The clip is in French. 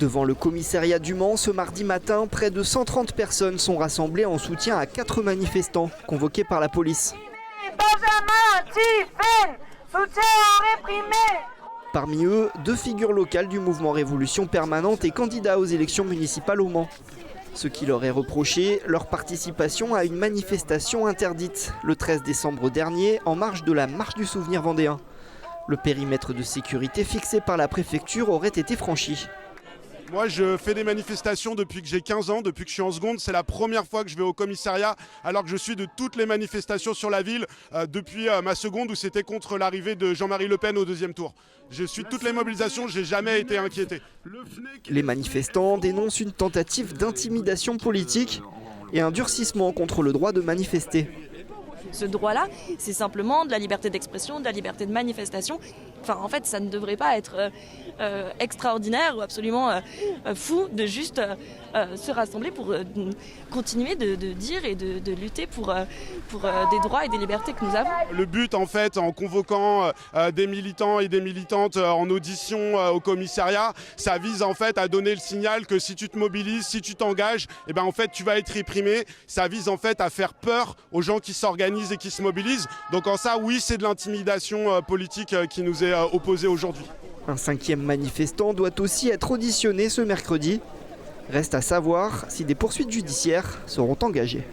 Devant le commissariat du Mans, ce mardi matin, près de 130 personnes sont rassemblées en soutien à 4 manifestants convoqués par la police. Benjamin Tiffen, soutien aux réprimés. Parmi eux, 2 figures locales du mouvement Révolution Permanente et candidats aux élections municipales au Mans. Ce qui leur est reproché, leur participation à une manifestation interdite le 13 décembre dernier en marge de la Marche du Souvenir vendéen. Le périmètre de sécurité fixé par la préfecture aurait été franchi. Moi, je fais des manifestations depuis que j'ai 15 ans, depuis que je suis en seconde. C'est la première fois que je vais au commissariat, alors que je suis de toutes les manifestations sur la ville depuis ma seconde, où c'était contre l'arrivée de Jean-Marie Le Pen au 2e tour. Je suis de toutes les mobilisations, j'ai jamais été inquiété. Les manifestants dénoncent une tentative d'intimidation politique et un durcissement contre le droit de manifester. Ce droit-là, c'est simplement de la liberté d'expression, de la liberté de manifestation. Enfin, en fait, ça ne devrait pas être extraordinaire ou absolument fou de juste se rassembler pour continuer de dire et de lutter pour des droits et des libertés que nous avons. Le but, en fait, en convoquant des militants et des militantes en audition au commissariat, ça vise en fait à donner le signal que si tu te mobilises, si tu t'engages, eh ben, en fait, tu vas être réprimé. Ça vise en fait à faire peur aux gens qui s'organisent et qui se mobilisent. Donc en ça, oui, c'est de l'intimidation politique qui nous est opposée aujourd'hui. Un 5e manifestant doit aussi être auditionné ce mercredi. Reste à savoir si des poursuites judiciaires seront engagées.